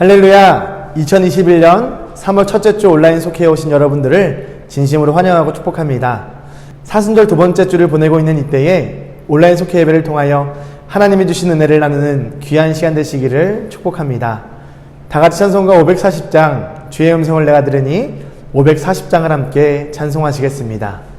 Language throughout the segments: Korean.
할렐루야! 2021년 3월 첫째 주 온라인 속회에 오신 여러분들을 진심으로 환영하고 축복합니다. 사순절 두 번째 주를 보내고 있는 이때에 온라인 속회 예배를 통하여 하나님이 주신 은혜를 나누는 귀한 시간 되시기를 축복합니다. 다같이 찬송가 540장 주의 음성을 내가 들으니 540장을 함께 찬송하시겠습니다.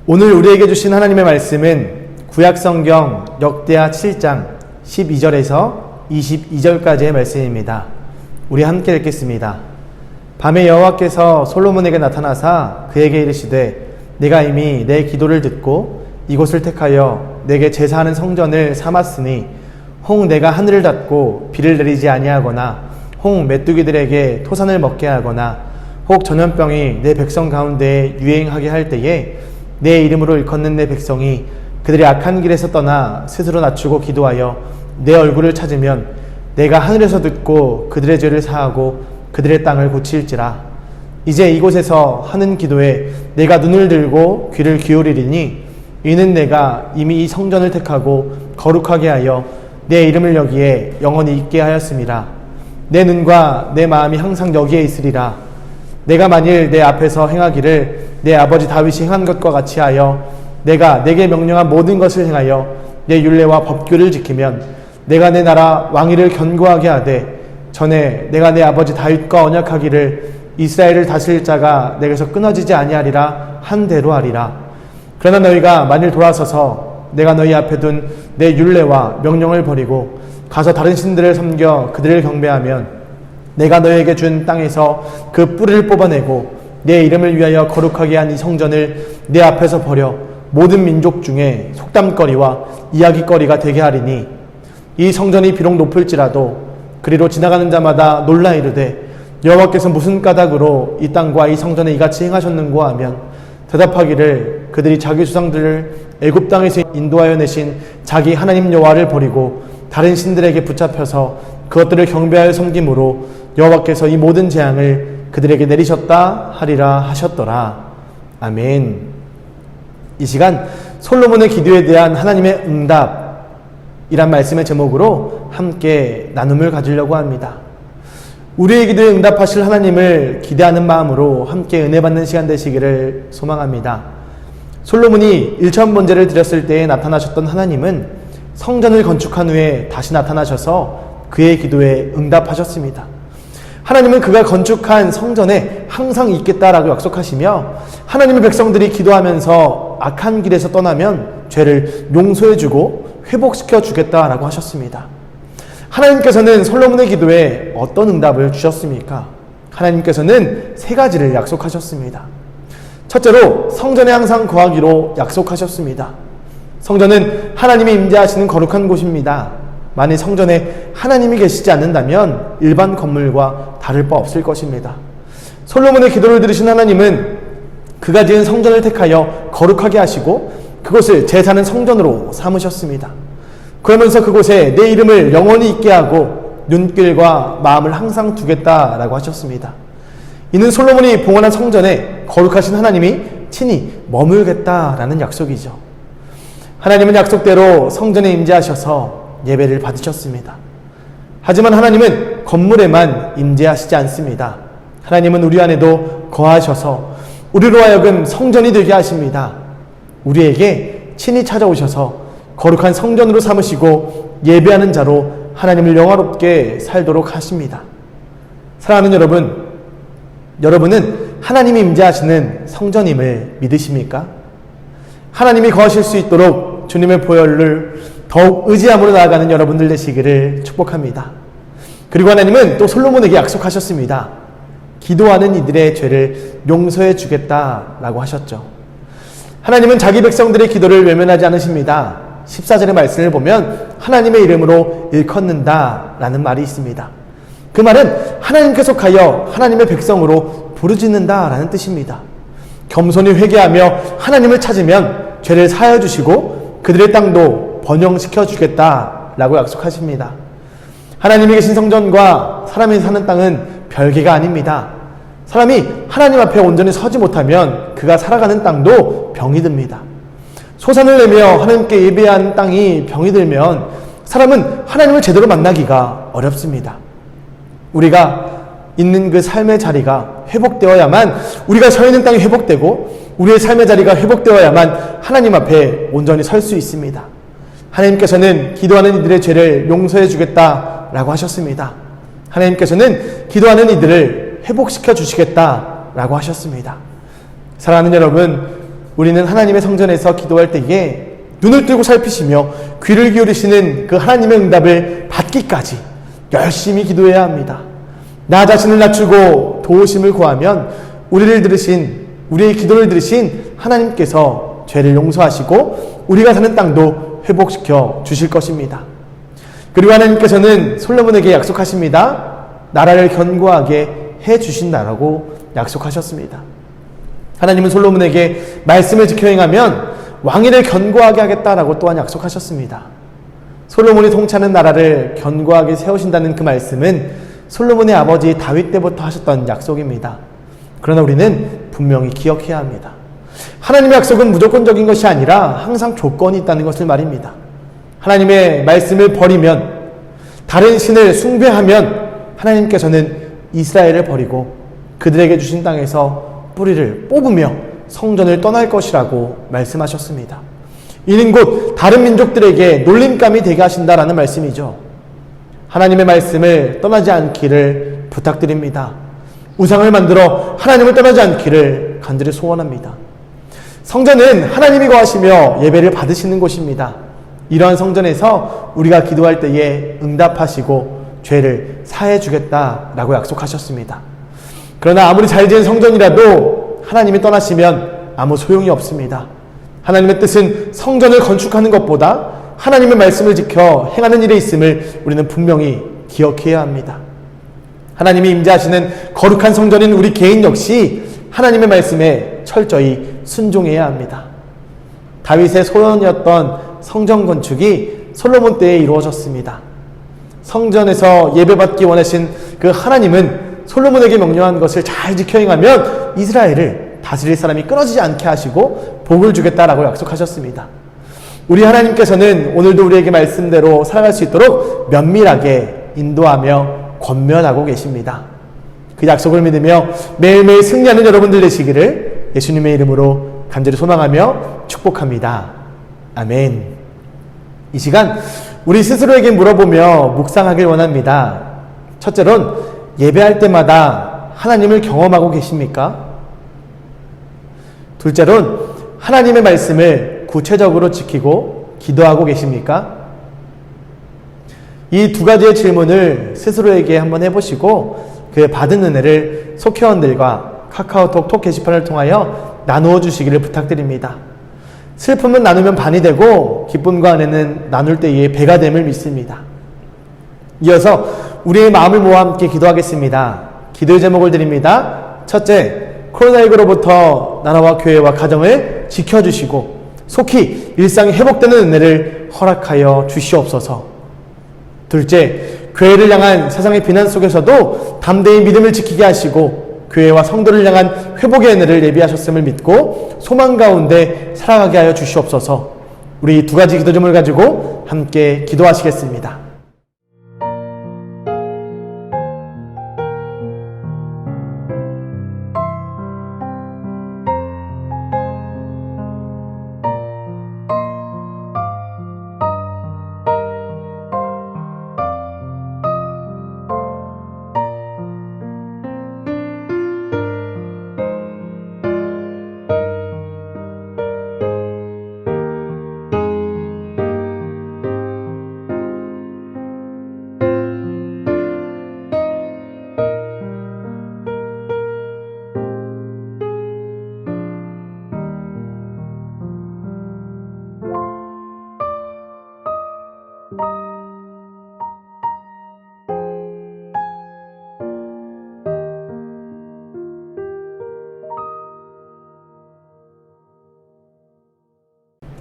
오늘 우리에게 주신 하나님의 말씀은 구약성경 역대하 7장 12절에서 22절까지의 말씀입니다. 우리 함께 읽겠습니다. 밤에 여호와께서 솔로몬에게 나타나사 그에게 이르시되 내가 이미 내 기도를 듣고 이곳을 택하여 내게 제사하는 성전을 삼았으니 혹 내가 하늘을 닫고 비를 내리지 아니하거나 혹 메뚜기들에게 토산을 먹게 하거나 혹 전염병이 내 백성 가운데에 유행하게 할 때에 내 이름으로 일컫는 내 백성이 그들의 악한 길에서 떠나 스스로 낮추고 기도하여 내 얼굴을 찾으면 내가 하늘에서 듣고 그들의 죄를 사하고 그들의 땅을 고칠지라. 이제 이곳에서 하는 기도에 내가 눈을 들고 귀를 기울이리니 이는 내가 이미 이 성전을 택하고 거룩하게 하여 내 이름을 여기에 영원히 있게 하였음이라. 내 눈과 내 마음이 항상 여기에 있으리라. 내가 만일 내 앞에서 행하기를 내 아버지 다윗이 행한 것과 같이 하여 내가 내게 명령한 모든 것을 행하여 내 율례와 법규를 지키면 내가 내 나라 왕위를 견고하게 하되 전에 내가 내 아버지 다윗과 언약하기를 이스라엘을 다스릴 자가 내게서 끊어지지 아니하리라 한 대로 하리라. 그러나 너희가 만일 돌아서서 내가 너희 앞에 둔 내 율례와 명령을 버리고 가서 다른 신들을 섬겨 그들을 경배하면 내가 너희에게 준 땅에서 그 뿌리를 뽑아내고 내 이름을 위하여 거룩하게 한 이 성전을 내 앞에서 버려 모든 민족 중에 속담거리와 이야기거리가 되게 하리니 이 성전이 비록 높을지라도 그리로 지나가는 자마다 놀라 이르되 여호와께서 무슨 까닭으로 이 땅과 이 성전에 이같이 행하셨는고 하면 대답하기를 그들이 자기 조상들을 애굽 땅에서 인도하여 내신 자기 하나님 여호와를 버리고 다른 신들에게 붙잡혀서 그것들을 경배하여 섬김으로 여호와께서 이 모든 재앙을 그들에게 내리셨다 하리라 하셨더라. 아멘. 이 시간 솔로몬의 기도에 대한 하나님의 응답이란 말씀의 제목으로 함께 나눔을 가지려고 합니다. 우리의 기도에 응답하실 하나님을 기대하는 마음으로 함께 은혜 받는 시간 되시기를 소망합니다. 솔로몬이 일천번제를 드렸을 때에 나타나셨던 하나님은 성전을 건축한 후에 다시 나타나셔서 그의 기도에 응답하셨습니다. 하나님은 그가 건축한 성전에 항상 있겠다라고 약속하시며 하나님의 백성들이 기도하면서 악한 길에서 떠나면 죄를 용서해주고 회복시켜 주겠다라고 하셨습니다. 하나님께서는 솔로몬의 기도에 어떤 응답을 주셨습니까? 하나님께서는 세 가지를 약속하셨습니다. 첫째로 성전에 항상 거하기로 약속하셨습니다. 성전은 하나님이 임재하시는 거룩한 곳입니다. 만일 성전에 하나님이 계시지 않는다면 일반 건물과 다를 바 없을 것입니다. 솔로몬의 기도를 들으신 하나님은 그가 지은 성전을 택하여 거룩하게 하시고 그곳을 제사는 성전으로 삼으셨습니다. 그러면서 그곳에 내 이름을 영원히 있게 하고 눈길과 마음을 항상 두겠다라고 하셨습니다. 이는 솔로몬이 봉헌한 성전에 거룩하신 하나님이 친히 머물겠다라는 약속이죠. 하나님은 약속대로 성전에 임재하셔서 예배를 받으셨습니다. 하지만 하나님은 건물에만 임재하시지 않습니다. 하나님은 우리 안에도 거하셔서 우리로 하여금 성전이 되게 하십니다. 우리에게 친히 찾아오셔서 거룩한 성전으로 삼으시고 예배하는 자로 하나님을 영화롭게 살도록 하십니다. 사랑하는 여러분, 여러분은 하나님이 임재하시는 성전임을 믿으십니까? 하나님이 거하실 수 있도록 주님의 보혈을 더욱 의지함으로 나아가는 여러분들 되시기를 축복합니다. 그리고 하나님은 또 솔로몬에게 약속하셨습니다. 기도하는 이들의 죄를 용서해 주겠다라고 하셨죠. 하나님은 자기 백성들의 기도를 외면하지 않으십니다. 14절의 말씀을 보면 하나님의 이름으로 일컫는다 라는 말이 있습니다. 그 말은 하나님께 속하여 하나님의 백성으로 부르짖는다 라는 뜻입니다. 겸손히 회개하며 하나님을 찾으면 죄를 사하여 주시고 그들의 땅도 번영시켜 주겠다 라고 약속하십니다. 하나님이 계신 성전과 사람이 사는 땅은 별개가 아닙니다. 사람이 하나님 앞에 온전히 서지 못하면 그가 살아가는 땅도 병이 듭니다. 소산을 내며 하나님께 예배한 땅이 병이 들면 사람은 하나님을 제대로 만나기가 어렵습니다. 우리가 있는 그 삶의 자리가 회복되어야만 우리가 서 있는 땅이 회복되고 우리의 삶의 자리가 회복되어야만 하나님 앞에 온전히 설 수 있습니다. 하나님께서는 기도하는 이들의 죄를 용서해 주겠다라고 하셨습니다. 하나님께서는 기도하는 이들을 회복시켜 주시겠다라고 하셨습니다. 사랑하는 여러분, 우리는 하나님의 성전에서 기도할 때에 눈을 뜨고 살피시며 귀를 기울이시는 그 하나님의 응답을 받기까지 열심히 기도해야 합니다. 나 자신을 낮추고 도우심을 구하면 우리의 기도를 들으신 하나님께서 죄를 용서하시고 우리가 사는 땅도 회복시켜 주실 것입니다. 그리고 하나님께서는 솔로몬에게 약속하십니다. 나라를 견고하게 해 주신다라고 약속하셨습니다. 하나님은 솔로몬에게 말씀을 지켜 행하면 왕위를 견고하게 하겠다라고 또한 약속하셨습니다. 솔로몬이 통치하는 나라를 견고하게 세우신다는 그 말씀은 솔로몬의 아버지 다윗 때부터 하셨던 약속입니다. 그러나 우리는 분명히 기억해야 합니다. 하나님의 약속은 무조건적인 것이 아니라 항상 조건이 있다는 것을 말입니다. 하나님의 말씀을 버리면, 다른 신을 숭배하면 하나님께서는 이스라엘을 버리고 그들에게 주신 땅에서 뿌리를 뽑으며 성전을 떠날 것이라고 말씀하셨습니다. 이는 곧 다른 민족들에게 놀림감이 되게 하신다라는 말씀이죠. 하나님의 말씀을 떠나지 않기를 부탁드립니다. 우상을 만들어 하나님을 떠나지 않기를 간절히 소원합니다. 성전은 하나님이 거하시며 예배를 받으시는 곳입니다. 이러한 성전에서 우리가 기도할 때에 응답하시고 죄를 사해 주겠다라고 약속하셨습니다. 그러나 아무리 잘 지은 성전이라도 하나님이 떠나시면 아무 소용이 없습니다. 하나님의 뜻은 성전을 건축하는 것보다 하나님의 말씀을 지켜 행하는 일에 있음을 우리는 분명히 기억해야 합니다. 하나님이 임재하시는 거룩한 성전인 우리 개인 역시 하나님의 말씀에 철저히 순종해야 합니다. 다윗의 소원이었던 성전 건축이 솔로몬 때에 이루어졌습니다. 성전에서 예배받기 원하신 그 하나님은 솔로몬에게 명령한 것을 잘 지켜 행하면 이스라엘을 다스릴 사람이 끊어지지 않게 하시고 복을 주겠다라고 약속하셨습니다. 우리 하나님께서는 오늘도 우리에게 말씀대로 살아갈 수 있도록 면밀하게 인도하며 권면하고 계십니다. 그 약속을 믿으며 매일매일 승리하는 여러분들 되시기를 예수님의 이름으로 간절히 소망하며 축복합니다. 아멘. 이 시간 우리 스스로에게 물어보며 묵상하길 원합니다. 첫째론 예배할 때마다 하나님을 경험하고 계십니까? 둘째론 하나님의 말씀을 구체적으로 지키고 기도하고 계십니까? 이 두 가지의 질문을 스스로에게 한번 해보시고 그 받은 은혜를 속회원들과 카카오톡 톡 게시판을 통하여 나누어 주시기를 부탁드립니다. 슬픔은 나누면 반이 되고 기쁨과 은혜는 나눌 때에 배가 됨을 믿습니다. 이어서 우리의 마음을 모아 함께 기도하겠습니다. 기도의 제목을 드립니다. 첫째, 코로나19로부터 나라와 교회와 가정을 지켜주시고 속히 일상이 회복되는 은혜를 허락하여 주시옵소서. 둘째, 교회를 향한 세상의 비난 속에서도 담대히 믿음을 지키게 하시고 교회와 성도를 향한 회복의 은혜를 예비하셨음을 믿고 소망 가운데 살아가게 하여 주시옵소서. 우리 두 가지 기도점을 가지고 함께 기도하시겠습니다.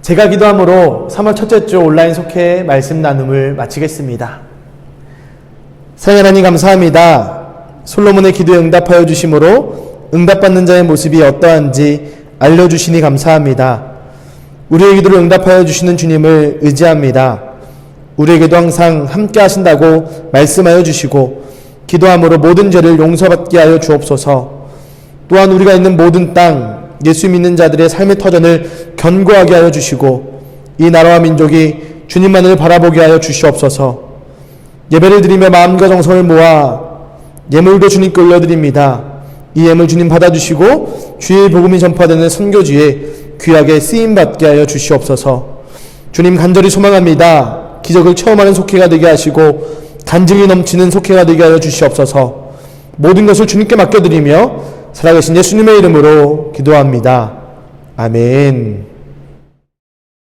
제가 기도함으로 3월 첫째 주 온라인 속회 말씀 나눔을 마치겠습니다. 사랑하는 하나님 감사합니다. 솔로몬의 기도에 응답하여 주심으로 응답받는 자의 모습이 어떠한지 알려주시니 감사합니다. 우리의 기도를 응답하여 주시는 주님을 의지합니다. 우리에게도 항상 함께 하신다고 말씀하여 주시고 기도함으로 모든 죄를 용서받게 하여 주옵소서. 또한 우리가 있는 모든 땅 예수 믿는 자들의 삶의 터전을 견고하게 하여 주시고 이 나라와 민족이 주님만을 바라보게 하여 주시옵소서. 예배를 드리며 마음과 정성을 모아 예물도 주님께 올려드립니다. 이 예물 주님 받아주시고 주의 복음이 전파되는 선교지에 귀하게 쓰임받게 하여 주시옵소서. 주님 간절히 소망합니다. 기적을 체험하는 속회가 되게 하시고 간증이 넘치는 속회가 되게 하여 주시옵소서. 모든 것을 주님께 맡겨드리며 살아계신 예수님의 이름으로 기도합니다. 아멘.